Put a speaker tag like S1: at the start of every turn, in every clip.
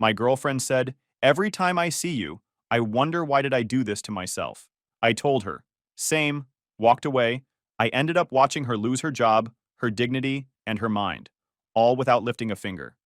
S1: My girlfriend said, "Every time I see you, I wonder why did I do this to myself." I told her. Same. Walked away. I ended up watching her lose her job, her dignity, and her mind, all without lifting a finger.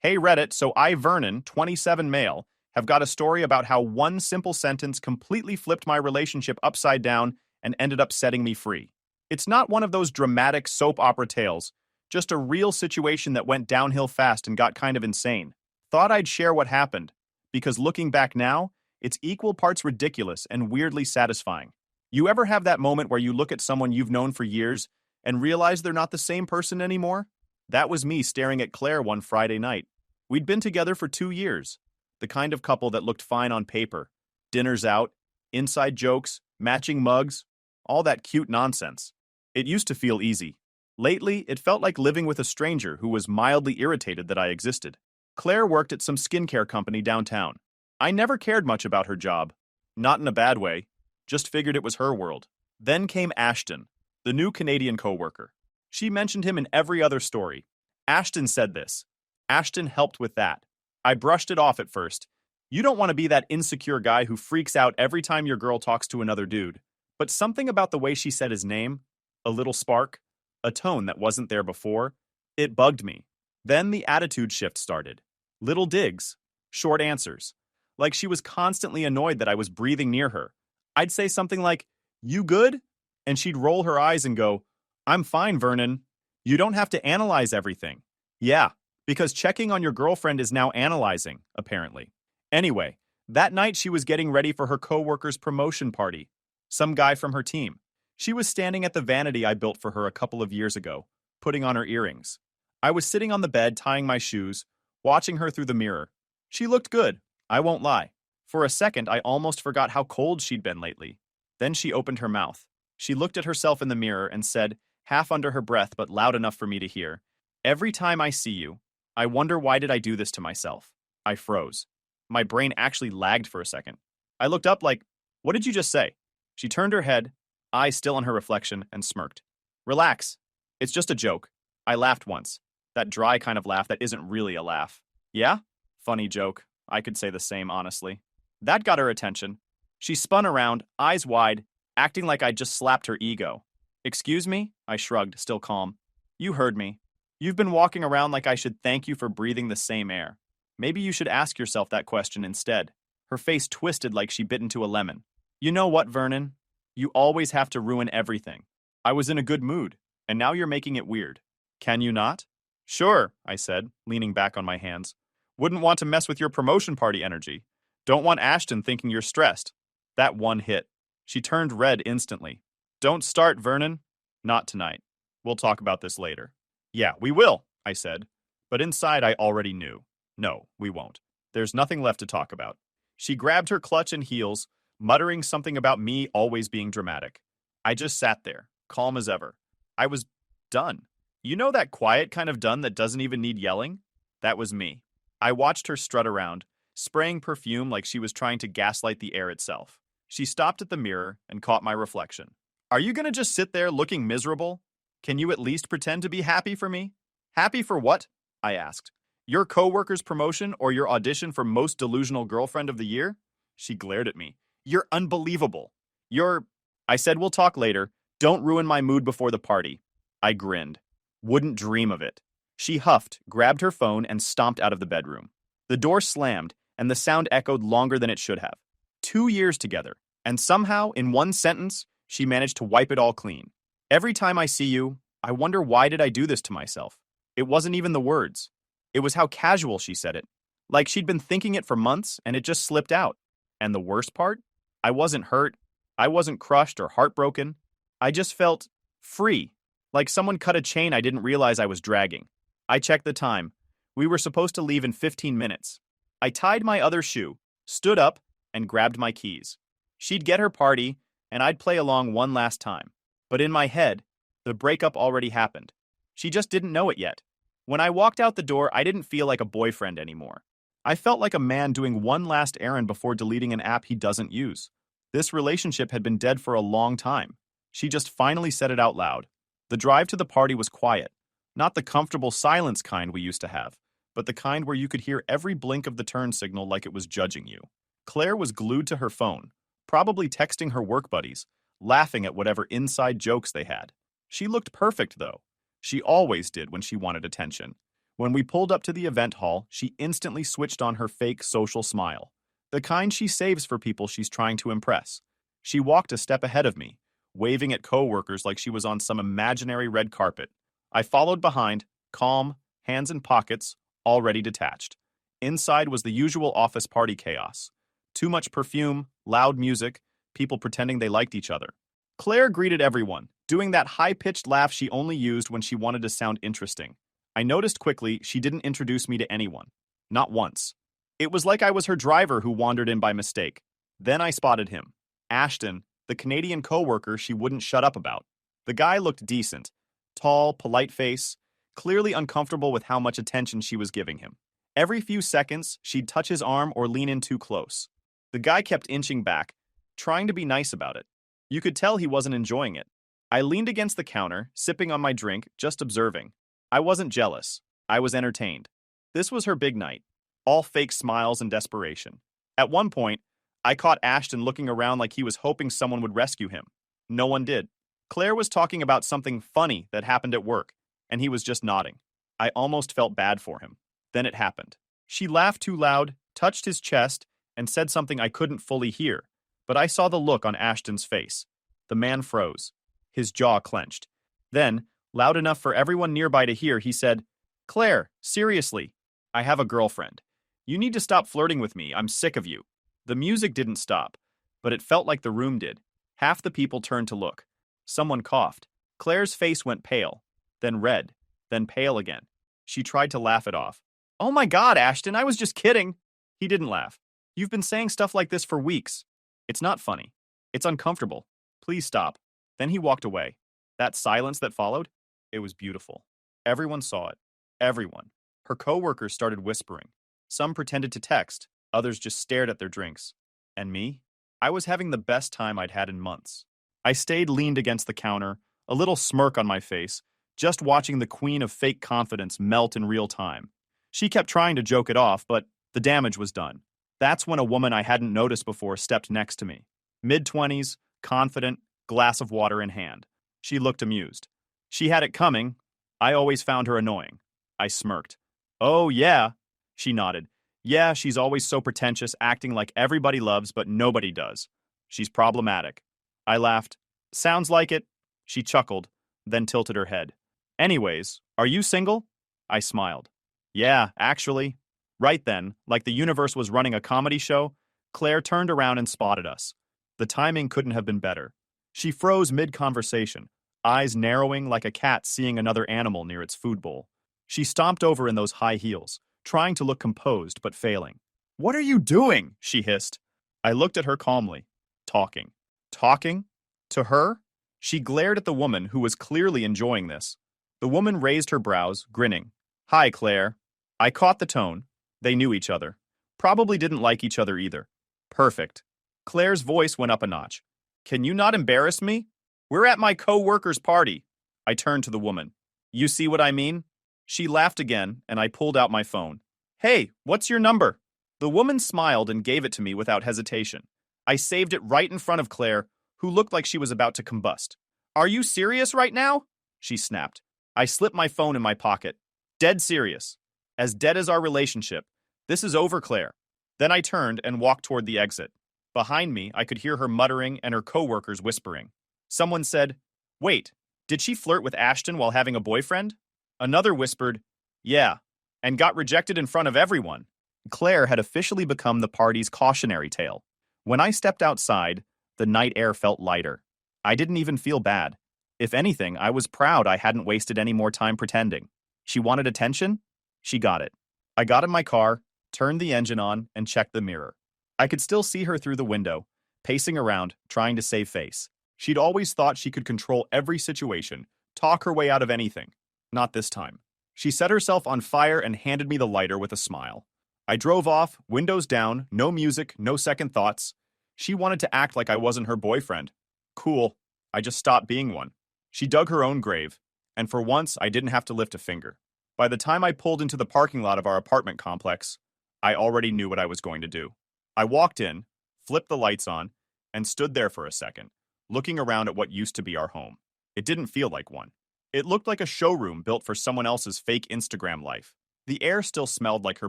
S1: Hey Reddit, so I, Vernon, 27 male, have got a story about how one simple sentence completely flipped my relationship upside down and ended up setting me free. It's not one of those dramatic soap opera tales, just a real situation that went downhill fast and got kind of insane. Thought I'd share what happened, because looking back now, it's equal parts ridiculous and weirdly satisfying. You ever have that moment where you look at someone you've known for years and realize they're not the same person anymore? That was me staring at Claire one Friday night. We'd been together for 2 years, the kind of couple that looked fine on paper. Dinners out, inside jokes, matching mugs, all that cute nonsense. It used to feel easy. Lately, it felt like living with a stranger who was mildly irritated that I existed. Claire worked at some skincare company downtown. I never cared much about her job. Not in a bad way, just figured it was her world. Then came Ashton, the new Canadian coworker. She mentioned him in every other story. Ashton said this. Ashton helped with that. I brushed it off at first. You don't want to be that insecure guy who freaks out every time your girl talks to another dude. But something about the way she said his name, a little spark, a tone that wasn't there before, it bugged me. Then the attitude shift started. Little digs, short answers. Like she was constantly annoyed that I was breathing near her. I'd say something like, "You good?" And she'd roll her eyes and go, "I'm fine, Vernon. You don't have to analyze everything." Yeah, because checking on your girlfriend is now analyzing, apparently. Anyway, that night she was getting ready for her coworker's promotion party. Some guy from her team. She was standing at the vanity I built for her a couple of years ago, putting on her earrings. I was sitting on the bed tying my shoes, watching her through the mirror. She looked good, I won't lie. For a second, I almost forgot how cold she'd been lately. Then she opened her mouth. She looked at herself in the mirror and said, half under her breath but loud enough for me to hear, "Every time I see you, I wonder why did I do this to myself." I froze. My brain actually lagged for a second. I looked up like, "What did you just say?" She turned her head, eyes still on her reflection, and smirked. "Relax. It's just a joke." I laughed once. That dry kind of laugh that isn't really a laugh. "Yeah? Funny joke. I could say the same, honestly." That got her attention. She spun around, eyes wide, acting like I'd just slapped her ego. "Excuse me?" I shrugged, still calm. "You heard me. You've been walking around like I should thank you for breathing the same air. Maybe you should ask yourself that question instead." Her face twisted like she bit into a lemon. "You know what, Vernon? You always have to ruin everything. I was in a good mood, and now you're making it weird. Can you not?" "Sure," I said, leaning back on my hands. "Wouldn't want to mess with your promotion party energy. Don't want Ashton thinking you're stressed." That one hit. She turned red instantly. "Don't start, Vernon." "Not tonight. We'll talk about this later." "Yeah, we will," I said. But inside I already knew. No, we won't. There's nothing left to talk about. She grabbed her clutch and heels, muttering something about me always being dramatic. I just sat there, calm as ever. I was done. You know that quiet kind of done that doesn't even need yelling? That was me. I watched her strut around, spraying perfume like she was trying to gaslight the air itself. She stopped at the mirror and caught my reflection. "Are you gonna just sit there looking miserable? Can you at least pretend to be happy for me?" "Happy for what?" I asked. "Your coworker's promotion or your audition for Most Delusional Girlfriend of the Year?" She glared at me. "You're unbelievable. You're—" I said, "We'll talk later. Don't ruin my mood before the party." I grinned. Wouldn't dream of it. She huffed, grabbed her phone, and stomped out of the bedroom. The door slammed, and the sound echoed longer than it should have. 2 years together, and somehow, in one sentence, she managed to wipe it all clean. "Every time I see you, I wonder why did I do this to myself." It wasn't even the words. It was how casual she said it. Like she'd been thinking it for months, and it just slipped out. And the worst part? I wasn't hurt. I wasn't crushed or heartbroken. I just felt free, like someone cut a chain I didn't realize I was dragging. I checked the time. We were supposed to leave in 15 minutes. I tied my other shoe, stood up, and grabbed my keys. She'd get her party, and I'd play along one last time. But in my head, the breakup already happened. She just didn't know it yet. When I walked out the door, I didn't feel like a boyfriend anymore. I felt like a man doing one last errand before deleting an app he doesn't use. This relationship had been dead for a long time. She just finally said it out loud. The drive to the party was quiet. Not the comfortable silence kind we used to have, but the kind where you could hear every blink of the turn signal like it was judging you. Claire was glued to her phone, probably texting her work buddies, laughing at whatever inside jokes they had. She looked perfect, though. She always did when she wanted attention. When we pulled up to the event hall, she instantly switched on her fake social smile, the kind she saves for people she's trying to impress. She walked a step ahead of me, waving at coworkers like she was on some imaginary red carpet. I followed behind, calm, hands in pockets, already detached. Inside was the usual office party chaos. Too much perfume, loud music, people pretending they liked each other. Claire greeted everyone, doing that high-pitched laugh she only used when she wanted to sound interesting. I noticed quickly she didn't introduce me to anyone. Not once. It was like I was her driver who wandered in by mistake. Then I spotted him. Ashton, the Canadian coworker she wouldn't shut up about. The guy looked decent. Tall, polite face, clearly uncomfortable with how much attention she was giving him. Every few seconds, she'd touch his arm or lean in too close. The guy kept inching back, trying to be nice about it. You could tell he wasn't enjoying it. I leaned against the counter, sipping on my drink, just observing. I wasn't jealous. I was entertained. This was her big night. All fake smiles and desperation. At one point, I caught Ashton looking around like he was hoping someone would rescue him. No one did. Claire was talking about something funny that happened at work, and he was just nodding. I almost felt bad for him. Then it happened. She laughed too loud, touched his chest, and said something I couldn't fully hear, but I saw the look on Ashton's face. The man froze. His jaw clenched. Then, loud enough for everyone nearby to hear, he said, "Claire, seriously, I have a girlfriend. You need to stop flirting with me. I'm sick of you." The music didn't stop, but it felt like the room did. Half the people turned to look. Someone coughed. Claire's face went pale, then red, then pale again. She tried to laugh it off. "Oh my God, Ashton, I was just kidding." He didn't laugh. "You've been saying stuff like this for weeks. It's not funny. It's uncomfortable. Please stop." Then he walked away. That silence that followed, it was beautiful. Everyone saw it. Everyone. Her coworkers started whispering. Some pretended to text. Others just stared at their drinks. And me? I was having the best time I'd had in months. I stayed leaned against the counter, a little smirk on my face, just watching the queen of fake confidence melt in real time. She kept trying to joke it off, but the damage was done. That's when a woman I hadn't noticed before stepped next to me. Mid-20s, confident, glass of water in hand. She looked amused. She had it coming. I always found her annoying. I smirked. "Oh, yeah." She nodded. "Yeah, she's always so pretentious, acting like everybody loves, but nobody does. She's problematic." I laughed. "Sounds like it." She chuckled, then tilted her head. "Anyways, are you single?" I smiled. "Yeah, actually." Right then, like the universe was running a comedy show, Claire turned around and spotted us. The timing couldn't have been better. She froze mid-conversation, eyes narrowing like a cat seeing another animal near its food bowl. She stomped over in those high heels, trying to look composed but failing. "What are you doing?" she hissed. I looked at her calmly. Talking. Talking? To her? She glared at the woman who was clearly enjoying this. The woman raised her brows, grinning. "Hi, Claire." I caught the tone. They knew each other. Probably didn't like each other either. Perfect. Claire's voice went up a notch. "Can you not embarrass me? We're at my co-worker's party." I turned to the woman. "You see what I mean?" She laughed again, and I pulled out my phone. "Hey, what's your number?" The woman smiled and gave it to me without hesitation. I saved it right in front of Claire, who looked like she was about to combust. "Are you serious right now?" she snapped. I slipped my phone in my pocket. "Dead serious. As dead as our relationship. This is over, Claire." Then I turned and walked toward the exit. Behind me, I could hear her muttering and her coworkers whispering. Someone said, "Wait, did she flirt with Ashton while having a boyfriend?" Another whispered, "Yeah, and got rejected in front of everyone." Claire had officially become the party's cautionary tale. When I stepped outside, the night air felt lighter. I didn't even feel bad. If anything, I was proud I hadn't wasted any more time pretending. She wanted attention? She got it. I got in my car, turned the engine on, and checked the mirror. I could still see her through the window, pacing around, trying to save face. She'd always thought she could control every situation, talk her way out of anything. Not this time. She set herself on fire and handed me the lighter with a smile. I drove off, windows down, no music, no second thoughts. She wanted to act like I wasn't her boyfriend. Cool. I just stopped being one. She dug her own grave, and for once I didn't have to lift a finger. By the time I pulled into the parking lot of our apartment complex, I already knew what I was going to do. I walked in, flipped the lights on, and stood there for a second, looking around at what used to be our home. It didn't feel like one. It looked like a showroom built for someone else's fake Instagram life. The air still smelled like her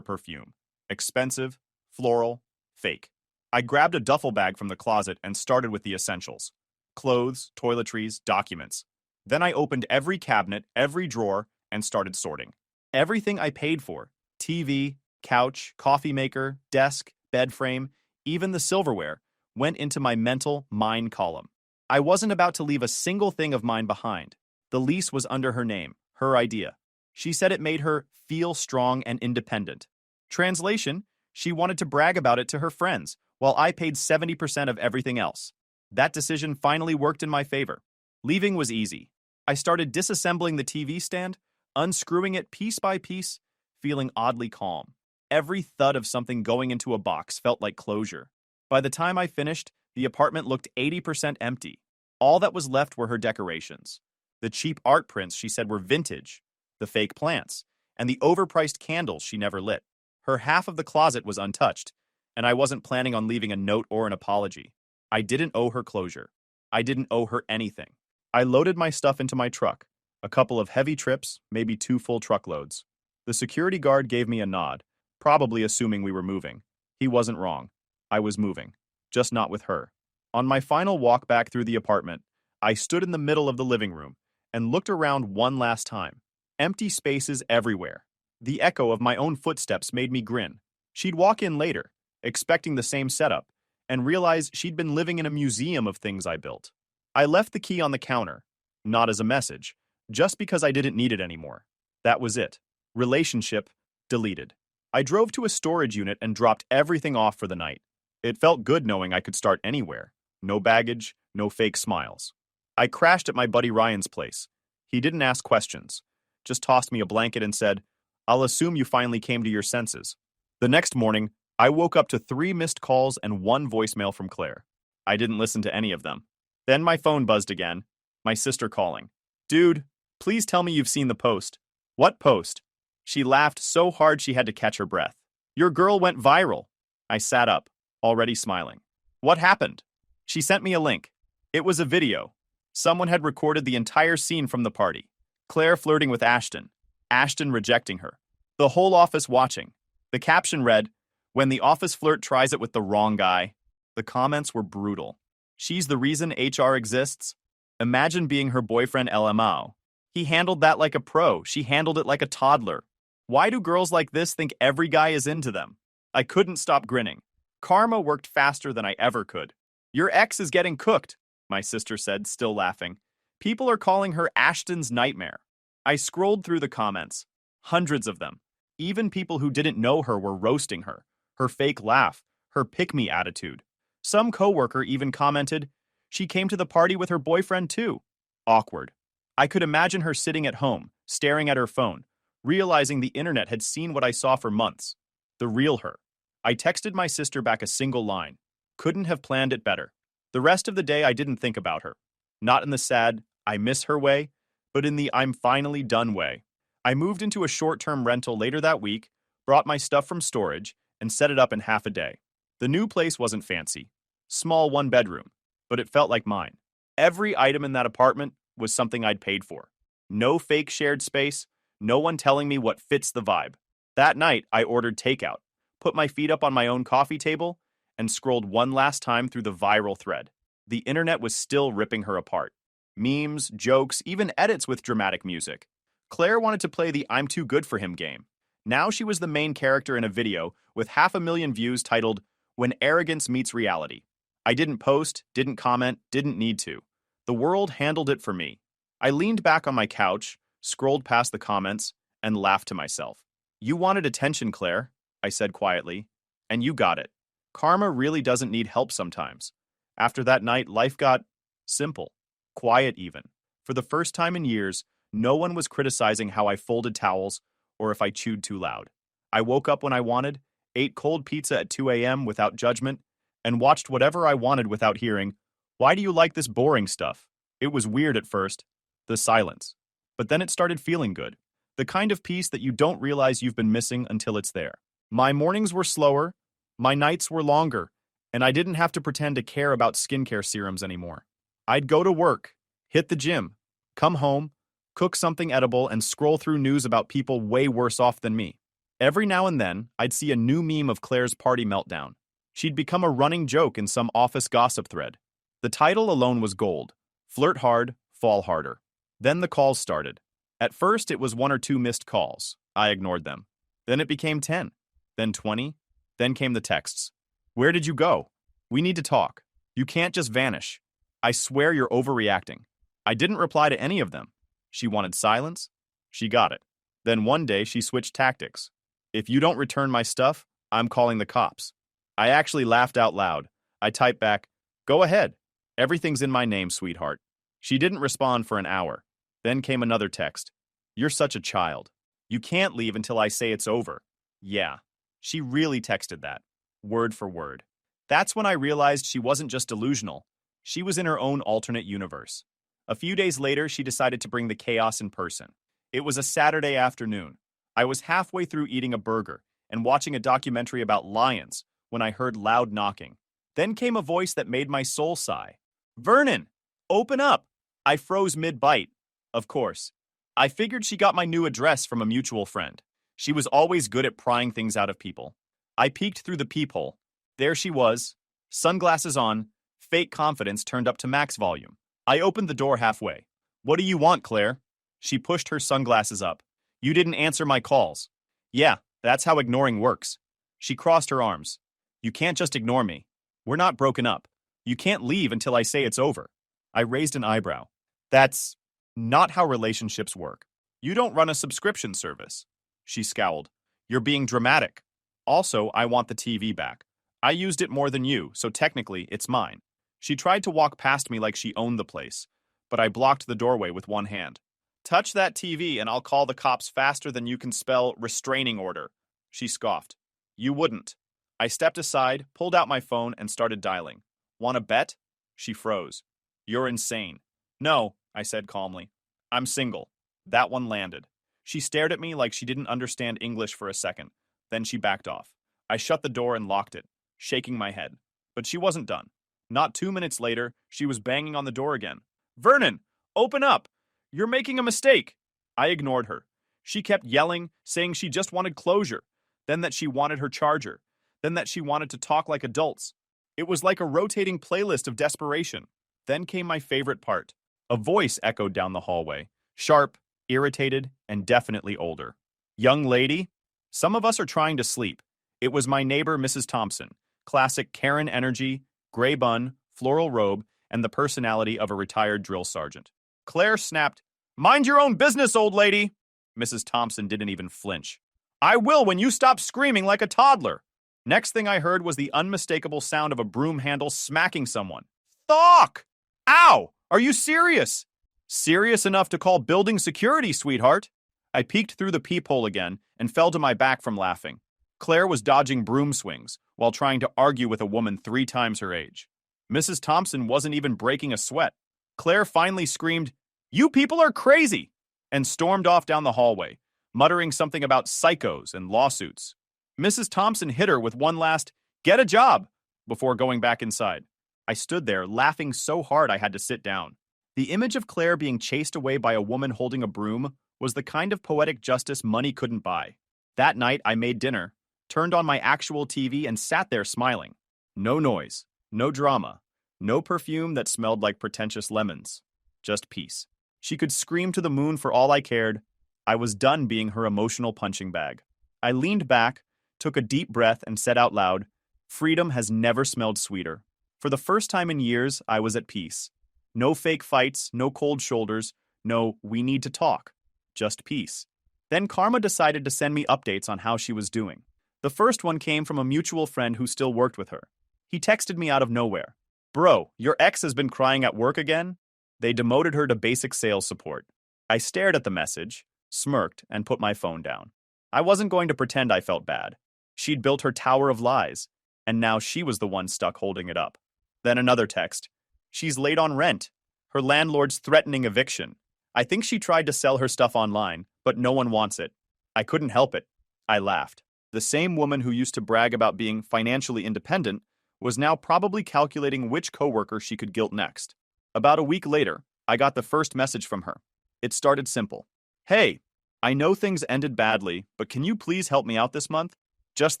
S1: perfume. Expensive, floral, fake. I grabbed a duffel bag from the closet and started with the essentials. Clothes, toiletries, documents. Then I opened every cabinet, every drawer, and started sorting. Everything I paid for, TV, couch, coffee maker, desk, bed frame, even the silverware, went into my mental mine column. I wasn't about to leave a single thing of mine behind. The lease was under her name, her idea. She said it made her feel strong and independent. Translation, she wanted to brag about it to her friends, while I paid 70% of everything else. That decision finally worked in my favor. Leaving was easy. I started disassembling the TV stand, unscrewing it piece by piece, feeling oddly calm. Every thud of something going into a box felt like closure. By the time I finished, the apartment looked 80% empty. All that was left were her decorations. The cheap art prints she said were vintage, the fake plants, and the overpriced candles she never lit. Her half of the closet was untouched, and I wasn't planning on leaving a note or an apology. I didn't owe her closure. I didn't owe her anything. I loaded my stuff into my truck, a couple of heavy trips, maybe 2 full truckloads. The security guard gave me a nod, probably assuming we were moving. He wasn't wrong. I was moving, just not with her. On my final walk back through the apartment, I stood in the middle of the living room and looked around one last time. Empty spaces everywhere. The echo of my own footsteps made me grin. She'd walk in later, expecting the same setup, and realize she'd been living in a museum of things I built. I left the key on the counter, not as a message, just because I didn't need it anymore. That was it. Relationship deleted. I drove to a storage unit and dropped everything off for the night. It felt good knowing I could start anywhere. No baggage, no fake smiles. I crashed at my buddy Ryan's place. He didn't ask questions, just tossed me a blanket and said, "I'll assume you finally came to your senses." The next morning, I woke up to 3 missed calls and 1 voicemail from Claire. I didn't listen to any of them. Then my phone buzzed again, my sister calling. "Dude, please tell me you've seen the post." "What post?" She laughed so hard she had to catch her breath. "Your girl went viral." I sat up, already smiling. "What happened?" She sent me a link. It was a video. Someone had recorded the entire scene from the party. Claire flirting with Ashton. Ashton rejecting her. The whole office watching. The caption read, "When the office flirt tries it with the wrong guy." The comments were brutal. "She's the reason HR exists." Imagine being her boyfriend LMAO. He handled that like a pro. She handled it like a toddler. Why do girls like this think every guy is into them? I couldn't stop grinning. Karma worked faster than I ever could. "Your ex is getting cooked," my sister said, still laughing. "People are calling her Ashton's nightmare." I scrolled through the comments. Hundreds of them. Even people who didn't know her were roasting her. Her fake laugh. Her pick-me attitude. Some coworker even commented, "She came to the party with her boyfriend too." Awkward. I could imagine her sitting at home, staring at her phone, realizing the internet had seen what I saw for months. The real her. I texted my sister back a single line. Couldn't have planned it better. The rest of the day I didn't think about her. Not in the sad, I miss her way, but in the I'm finally done way. I moved into a short-term rental later that week, brought my stuff from storage, and set it up in half a day. The new place wasn't fancy. Small 1-bedroom, but it felt like mine. Every item in that apartment was something I'd paid for. No fake shared space, no one telling me what fits the vibe. That night, I ordered takeout, put my feet up on my own coffee table, and scrolled one last time through the viral thread. The internet was still ripping her apart. Memes, jokes, even edits with dramatic music. Claire wanted to play the I'm too good for him game. Now she was the main character in a video with 500,000 views titled, "When Arrogance Meets Reality." I didn't post, didn't comment, didn't need to. The world handled it for me. I leaned back on my couch, scrolled past the comments, and laughed to myself. "You wanted attention, Claire," I said quietly, "and you got it." Karma really doesn't need help sometimes. After that night, life got simple, quiet even. For the first time in years, no one was criticizing how I folded towels or if I chewed too loud. I woke up when I wanted, ate cold pizza at 2 a.m. without judgment, and watched whatever I wanted without hearing, "Why do you like this boring stuff?" It was weird at first, the silence. But then it started feeling good. The kind of peace that you don't realize you've been missing until it's there. My mornings were slower, my nights were longer, and I didn't have to pretend to care about skincare serums anymore. I'd go to work, hit the gym, come home, cook something edible, and scroll through news about people way worse off than me. Every now and then, I'd see a new meme of Claire's party meltdown. She'd become a running joke in some office gossip thread. The title alone was gold. Flirt hard, fall harder. Then the calls started. At first, it was 1 or 2 missed calls. I ignored them. Then it became 10. Then 20. Then came the texts. Where did you go? We need to talk. You can't just vanish. I swear you're overreacting. I didn't reply to any of them. She wanted silence. She got it. Then one day she switched tactics. If you don't return my stuff, I'm calling the cops. I actually laughed out loud. I typed back, go ahead. Everything's in my name, sweetheart. She didn't respond for an hour. Then came another text. You're such a child. You can't leave until I say it's over. Yeah, she really texted that, word for word. That's when I realized she wasn't just delusional. She was in her own alternate universe. A few days later, she decided to bring the chaos in person. It was a Saturday afternoon. I was halfway through eating a burger and watching a documentary about lions when I heard loud knocking. Then came a voice that made my soul sigh. Vernon, open up! I froze mid-bite. Of course. I figured she got my new address from a mutual friend. She was always good at prying things out of people. I peeked through the peephole. There she was, sunglasses on, fake confidence turned up to max volume. I opened the door halfway. What do you want, Claire? She pushed her sunglasses up. You didn't answer my calls. Yeah, that's how ignoring works. She crossed her arms. You can't just ignore me. We're not broken up. You can't leave until I say it's over. I raised an eyebrow. That's not how relationships work. You don't run a subscription service. She scowled. You're being dramatic. Also, I want the TV back. I used it more than you, so technically, it's mine. She tried to walk past me like she owned the place, but I blocked the doorway with one hand. Touch that TV and I'll call the cops faster than you can spell restraining order. She scoffed. You wouldn't. I stepped aside, pulled out my phone, and started dialing. Want to bet? She froze. You're insane. No, I said calmly. I'm single. That one landed. She stared at me like she didn't understand English for a second. Then she backed off. I shut the door and locked it, shaking my head. But she wasn't done. Not 2 minutes later, she was banging on the door again. Vernon, open up! You're making a mistake! I ignored her. She kept yelling, saying she just wanted closure, then that she wanted her charger, then that she wanted to talk like adults. It was like a rotating playlist of desperation. Then came my favorite part. A voice echoed down the hallway, sharp, irritated, and definitely older. Young lady? Some of us are trying to sleep. It was my neighbor, Mrs. Thompson. Classic Karen energy, gray bun, floral robe, and the personality of a retired drill sergeant. Claire snapped, Mind your own business, old lady! Mrs. Thompson didn't even flinch. I will when you stop screaming like a toddler. Next thing I heard was the unmistakable sound of a broom handle smacking someone. Thawk! Ow! Are you serious? Serious enough to call building security, sweetheart. I peeked through the peephole again and fell to my back from laughing. Claire was dodging broom swings while trying to argue with a woman 3 times her age. Mrs. Thompson wasn't even breaking a sweat. Claire finally screamed, You people are crazy! And stormed off down the hallway, muttering something about psychos and lawsuits. Mrs. Thompson hit her with one last, Get a job! Before going back inside. I stood there, laughing so hard I had to sit down. The image of Claire being chased away by a woman holding a broom was the kind of poetic justice money couldn't buy. That night, I made dinner, turned on my actual TV, and sat there smiling. No noise, no drama, no perfume that smelled like pretentious lemons. Just peace. She could scream to the moon for all I cared. I was done being her emotional punching bag. I leaned back, took a deep breath, and said out loud, Freedom has never smelled sweeter. For the first time in years, I was at peace. No fake fights, no cold shoulders, no we need to talk. Just peace. Then Karma decided to send me updates on how she was doing. The first one came from a mutual friend who still worked with her. He texted me out of nowhere. Bro, your ex has been crying at work again? They demoted her to basic sales support. I stared at the message, smirked, and put my phone down. I wasn't going to pretend I felt bad. She'd built her tower of lies, and now she was the one stuck holding it up. Then another text. She's late on rent. Her landlord's threatening eviction. I think she tried to sell her stuff online, but no one wants it. I couldn't help it. I laughed. The same woman who used to brag about being financially independent was now probably calculating which coworker she could guilt next. About a week later, I got the first message from her. It started simple. Hey, I know things ended badly, but can you please help me out this month? Just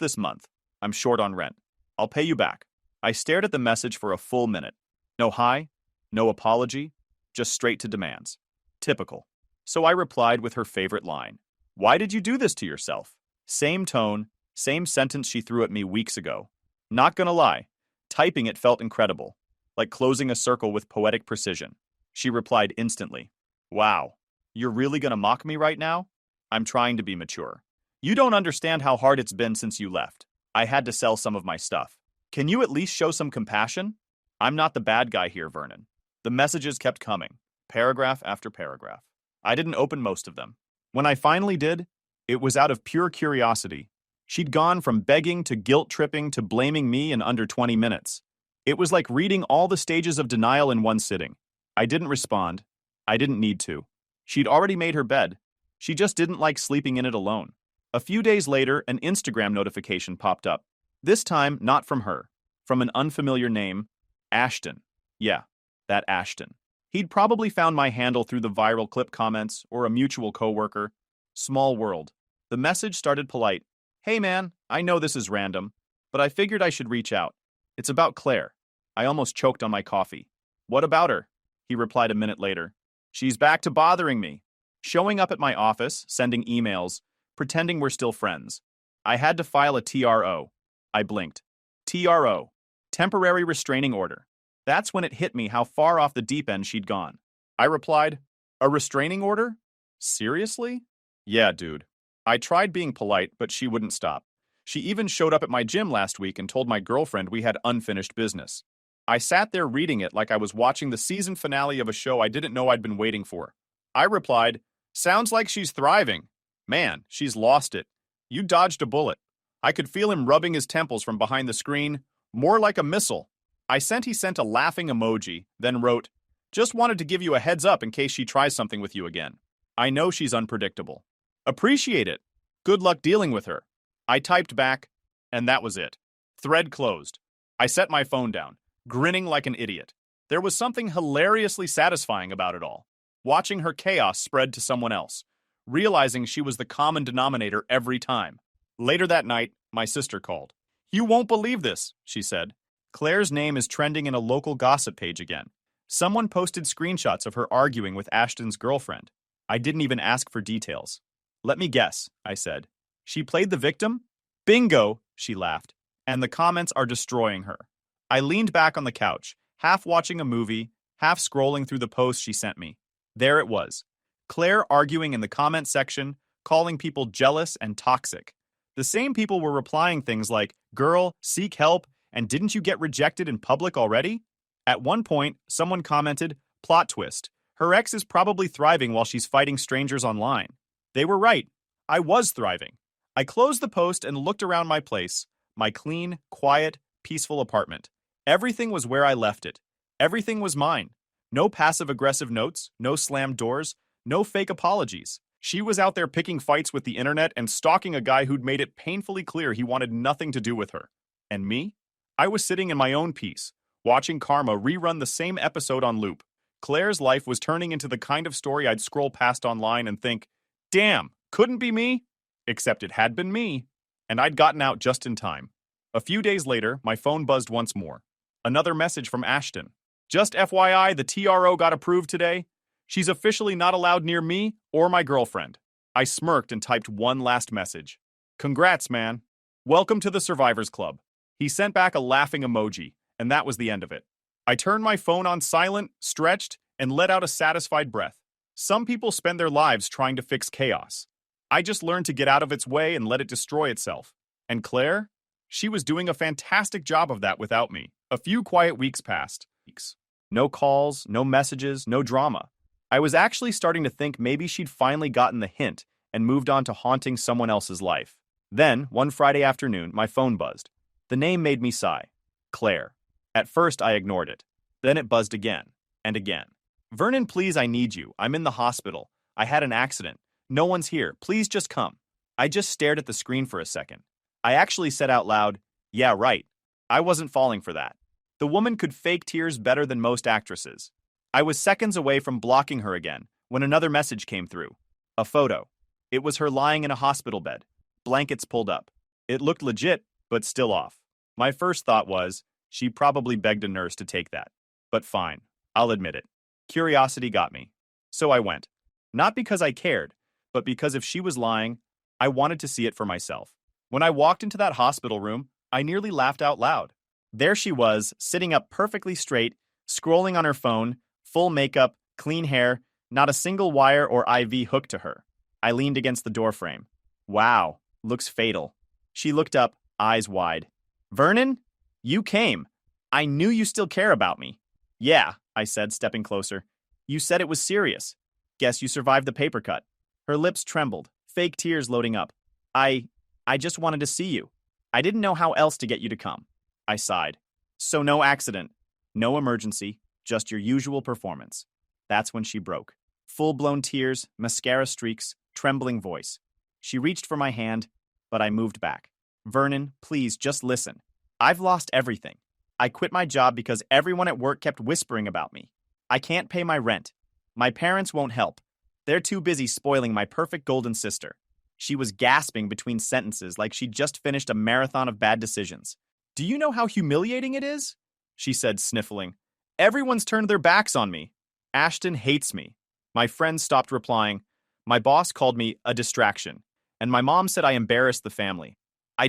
S1: this month. I'm short on rent. I'll pay you back. I stared at the message for a full minute. No hi, no apology, just straight to demands. Typical. So I replied with her favorite line. Why did you do this to yourself? Same tone, same sentence she threw at me weeks ago. Not gonna lie, typing it felt incredible, like closing a circle with poetic precision. She replied instantly. Wow, you're really gonna mock me right now? I'm trying to be mature. You don't understand how hard it's been since you left. I had to sell some of my stuff. Can you at least show some compassion? I'm not the bad guy here, Vernon. The messages kept coming, paragraph after paragraph. I didn't open most of them. When I finally did, it was out of pure curiosity. She'd gone from begging to guilt-tripping to blaming me in under 20 minutes. It was like reading all the stages of denial in one sitting. I didn't respond. I didn't need to. She'd already made her bed. She just didn't like sleeping in it alone. A few days later, an Instagram notification popped up. This time, not from her. From an unfamiliar name, Ashton. Yeah, that Ashton. He'd probably found my handle through the viral clip comments or a mutual coworker. Small world. The message started polite. Hey man, I know this is random, but I figured I should reach out. It's about Claire. I almost choked on my coffee. What about her? He replied a minute later. She's back to bothering me. Showing up at my office, sending emails, pretending we're still friends. I had to file a TRO. I blinked. TRO. Temporary restraining order. That's when it hit me how far off the deep end she'd gone. I replied, a restraining order? Seriously? Yeah, dude. I tried being polite, but she wouldn't stop. She even showed up at my gym last week and told my girlfriend we had unfinished business. I sat there reading it like I was watching the season finale of a show I didn't know I'd been waiting for. I replied, sounds like she's thriving. Man, she's lost it. You dodged a bullet. I could feel him rubbing his temples from behind the screen, more like a missile. He sent a laughing emoji, then wrote, just wanted to give you a heads up in case she tries something with you again. I know she's unpredictable. Appreciate it. Good luck dealing with her. I typed back, and that was it. Thread closed. I set my phone down, grinning like an idiot. There was something hilariously satisfying about it all. Watching her chaos spread to someone else, realizing she was the common denominator every time. Later that night, my sister called. You won't believe this, she said. Claire's name is trending in a local gossip page again. Someone posted screenshots of her arguing with Ashton's girlfriend. I didn't even ask for details. Let me guess, I said. She played the victim? Bingo, she laughed. And the comments are destroying her. I leaned back on the couch, half watching a movie, half scrolling through the posts she sent me. There it was. Claire arguing in the comment section, calling people jealous and toxic. The same people were replying things like, girl, seek help, and didn't you get rejected in public already? At one point, someone commented, plot twist. Her ex is probably thriving while she's fighting strangers online. They were right. I was thriving. I closed the post and looked around my place, my clean, quiet, peaceful apartment. Everything was where I left it. Everything was mine. No passive-aggressive notes, no slammed doors, no fake apologies. She was out there picking fights with the internet and stalking a guy who'd made it painfully clear he wanted nothing to do with her. And me? I was sitting in my own peace, watching Karma rerun the same episode on loop. Claire's life was turning into the kind of story I'd scroll past online and think, damn, couldn't be me? Except it had been me, and I'd gotten out just in time. A few days later, my phone buzzed once more. Another message from Ashton. Just FYI, the TRO got approved today. She's officially not allowed near me or my girlfriend. I smirked and typed one last message. Congrats, man. Welcome to the Survivors Club. He sent back a laughing emoji, and that was the end of it. I turned my phone on silent, stretched, and let out a satisfied breath. Some people spend their lives trying to fix chaos. I just learned to get out of its way and let it destroy itself. And Claire? She was doing a fantastic job of that without me. A few quiet weeks passed. No calls, no messages, no drama. I was actually starting to think maybe she'd finally gotten the hint and moved on to haunting someone else's life. Then, one Friday afternoon, my phone buzzed. The name made me sigh. Claire. At first, I ignored it. Then it buzzed again, and again. Vernon, please, I need you. I'm in the hospital. I had an accident. No one's here. Please just come. I just stared at the screen for a second. I actually said out loud, yeah, right. I wasn't falling for that. The woman could fake tears better than most actresses. I was seconds away from blocking her again when another message came through. A photo. It was her lying in a hospital bed, blankets pulled up. It looked legit, but still off. My first thought was, she probably begged a nurse to take that. But fine, I'll admit it. Curiosity got me. So I went. Not because I cared, but because if she was lying, I wanted to see it for myself. When I walked into that hospital room, I nearly laughed out loud. There she was, sitting up perfectly straight, scrolling on her phone, full makeup, clean hair, not a single wire or IV hooked to her. I leaned against the doorframe. Wow, looks fatal. She looked up, eyes wide. Vernon? You came. I knew you still care about me. Yeah, I said, stepping closer. You said it was serious. Guess you survived the paper cut. Her lips trembled, fake tears loading up. I just wanted to see you. I didn't know how else to get you to come. I sighed. So no accident, no emergency, just your usual performance. That's when she broke. Full-blown tears, mascara streaks, trembling voice. She reached for my hand, but I moved back. Vernon, please, just listen. I've lost everything. I quit my job because everyone at work kept whispering about me. I can't pay my rent. My parents won't help. They're too busy spoiling my perfect golden sister. She was gasping between sentences like she'd just finished a marathon of bad decisions. Do you know how humiliating it is? She said, sniffling. Everyone's turned their backs on me. Ashton hates me. My friends stopped replying. My boss called me a distraction. And my mom said I embarrassed the family. I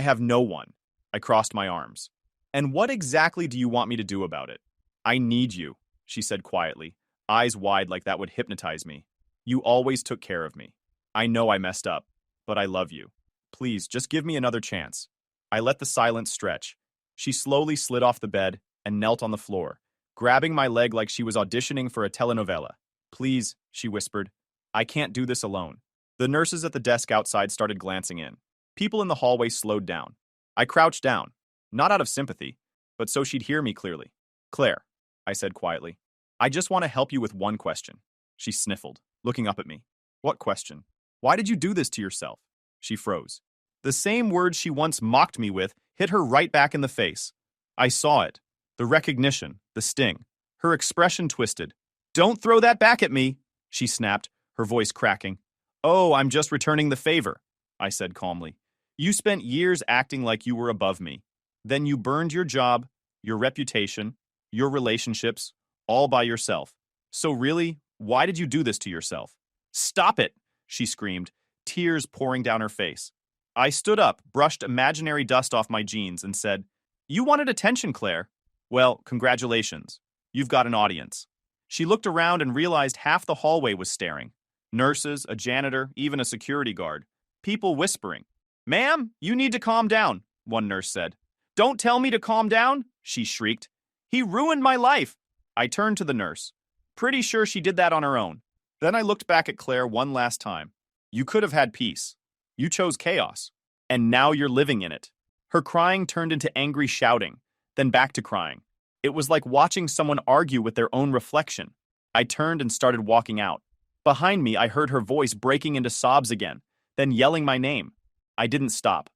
S1: have no one. I crossed my arms. And what exactly do you want me to do about it? I need you, she said quietly, eyes wide like that would hypnotize me. You always took care of me. I know I messed up, but I love you. Please, just give me another chance. I let the silence stretch. She slowly slid off the bed and knelt on the floor, grabbing my leg like she was auditioning for a telenovela. Please, she whispered. I can't do this alone. The nurses at the desk outside started glancing in. People in the hallway slowed down. I crouched down, not out of sympathy, but so she'd hear me clearly. Claire, I said quietly, I just want to help you with one question. She sniffled, looking up at me. What question? Why did you do this to yourself? She froze. The same words she once mocked me with hit her right back in the face. I saw it. The recognition, the sting. Her expression twisted. Don't throw that back at me, she snapped, her voice cracking. Oh, I'm just returning the favor, I said calmly. You spent years acting like you were above me. Then you burned your job, your reputation, your relationships, all by yourself. So really, why did you do this to yourself? Stop it, she screamed, tears pouring down her face. I stood up, brushed imaginary dust off my jeans, and said, You wanted attention, Claire. Well, congratulations. You've got an audience. She looked around and realized half the hallway was staring. Nurses, a janitor, even a security guard. People whispering. Ma'am, you need to calm down, one nurse said. Don't tell me to calm down, she shrieked. He ruined my life. I turned to the nurse. Pretty sure she did that on her own. Then I looked back at Claire one last time. You could have had peace. You chose chaos. And now you're living in it. Her crying turned into angry shouting, then back to crying. It was like watching someone argue with their own reflection. I turned and started walking out. Behind me, I heard her voice breaking into sobs again, then yelling my name. I didn't stop.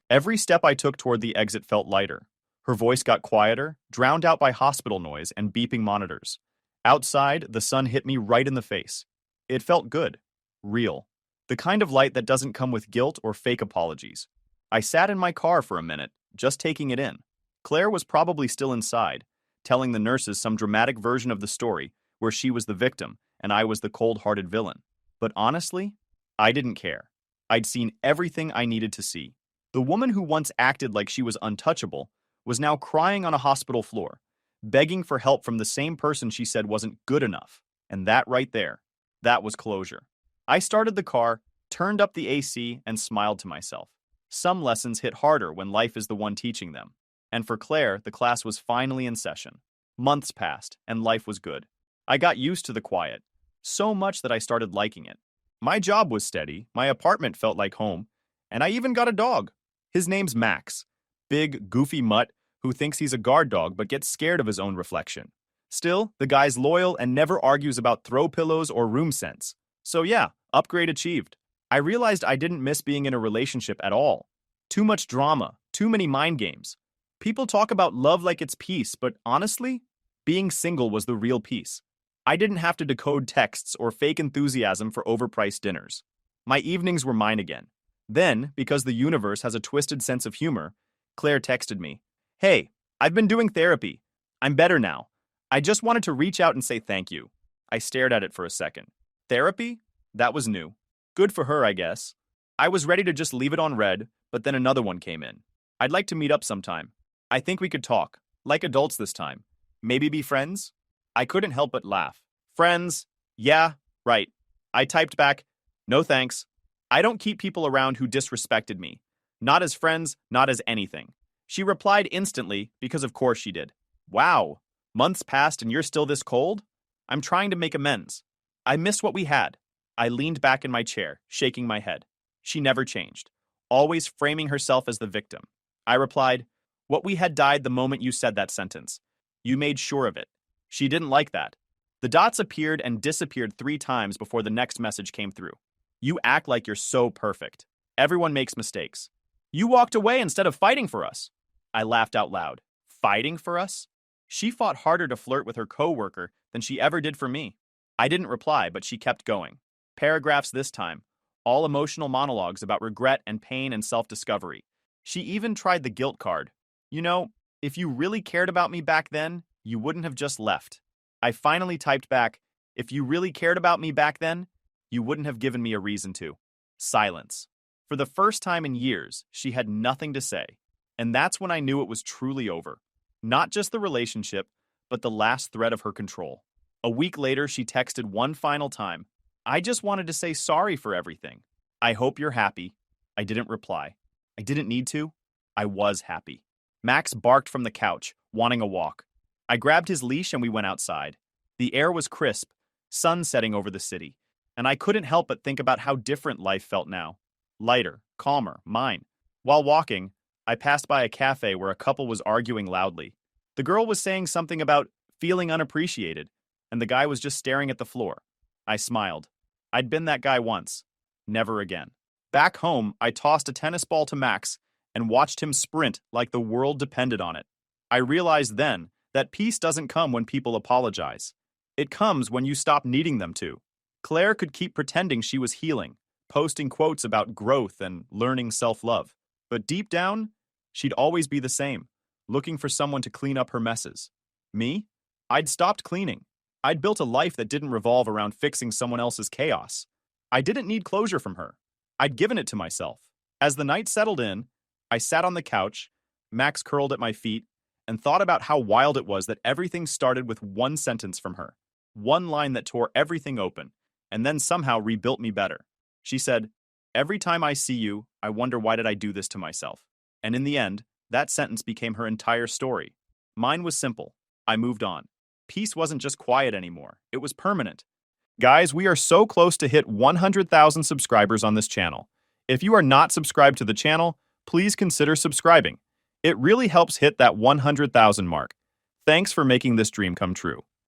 S1: Every step I took toward the exit felt lighter. Her voice got quieter, drowned out by hospital noise and beeping monitors. Outside, the sun hit me right in the face. It felt good. Real. The kind of light that doesn't come with guilt or fake apologies. I sat in my car for a minute, just taking it in. Claire was probably still inside, telling the nurses some dramatic version of the story where she was the victim and I was the cold-hearted villain. But honestly, I didn't care. I'd seen everything I needed to see. The woman who once acted like she was untouchable was now crying on a hospital floor, begging for help from the same person she said wasn't good enough. And that right there, that was closure. I started the car, turned up the AC, and smiled to myself. Some lessons hit harder when life is the one teaching them. And for Claire, the class was finally in session. Months passed, and life was good. I got used to the quiet, so much that I started liking it. My job was steady, my apartment felt like home, and I even got a dog. His name's Max. Big, goofy mutt who thinks he's a guard dog but gets scared of his own reflection. Still, the guy's loyal and never argues about throw pillows or room scents. So yeah, upgrade achieved. I realized I didn't miss being in a relationship at all. Too much drama, too many mind games. People talk about love like it's peace, but honestly, being single was the real peace. I didn't have to decode texts or fake enthusiasm for overpriced dinners. My evenings were mine again. Then, because the universe has a twisted sense of humor, Claire texted me, "Hey, I've been doing therapy. I'm better now. I just wanted to reach out and say thank you." I stared at it for a second. Therapy? That was new. Good for her, I guess. I was ready to just leave it on red, but then another one came in. "I'd like to meet up sometime. I think we could talk. Like adults this time. Maybe be friends?" I couldn't help but laugh. "Friends? Yeah, right." I typed back, "No thanks. I don't keep people around who disrespected me. Not as friends, not as anything." She replied instantly, because of course she did. "Wow, months passed and you're still this cold? I'm trying to make amends. I miss what we had." I leaned back in my chair, shaking my head. She never changed, always framing herself as the victim. I replied, "What we had died the moment you said that sentence. You made sure of it." She didn't like that. The dots appeared and disappeared 3 times before the next message came through. "You act like you're so perfect. Everyone makes mistakes. You walked away instead of fighting for us." I laughed out loud. Fighting for us? She fought harder to flirt with her coworker than she ever did for me. I didn't reply, but she kept going. Paragraphs this time, all emotional monologues about regret and pain and self-discovery. She even tried the guilt card. "You know, if you really cared about me back then, you wouldn't have just left." I finally typed back, "If you really cared about me back then, you wouldn't have given me a reason to." Silence. For the first time in years, she had nothing to say. And that's when I knew it was truly over. Not just the relationship, but the last thread of her control. A week later, she texted one final time, "I just wanted to say sorry for everything. I hope you're happy." I didn't reply. I didn't need to. I was happy. Max barked from the couch, wanting a walk. I grabbed his leash and we went outside. The air was crisp, sun setting over the city, and I couldn't help but think about how different life felt now. Lighter, calmer, mine. While walking, I passed by a cafe where a couple was arguing loudly. The girl was saying something about feeling unappreciated, and the guy was just staring at the floor. I smiled. I'd been that guy once. Never again. Back home, I tossed a tennis ball to Max and watched him sprint like the world depended on it. I realized then that peace doesn't come when people apologize. It comes when you stop needing them to. Claire could keep pretending she was healing, posting quotes about growth and learning self-love. But deep down, she'd always be the same, looking for someone to clean up her messes. Me? I'd stopped cleaning. I'd built a life that didn't revolve around fixing someone else's chaos. I didn't need closure from her. I'd given it to myself. As the night settled in, I sat on the couch, Max curled at my feet, and thought about how wild it was that everything started with one sentence from her. One line that tore everything open, and then somehow rebuilt me better. She said, "Every time I see you, I wonder why did I do this to myself." And in the end, that sentence became her entire story. Mine was simple. I moved on. Peace wasn't just quiet anymore. It was permanent. Guys, we are so close to hit 100,000 subscribers on this channel. If you are not subscribed to the channel, please consider subscribing. It really helps hit that 100,000 mark. Thanks for making this dream come true.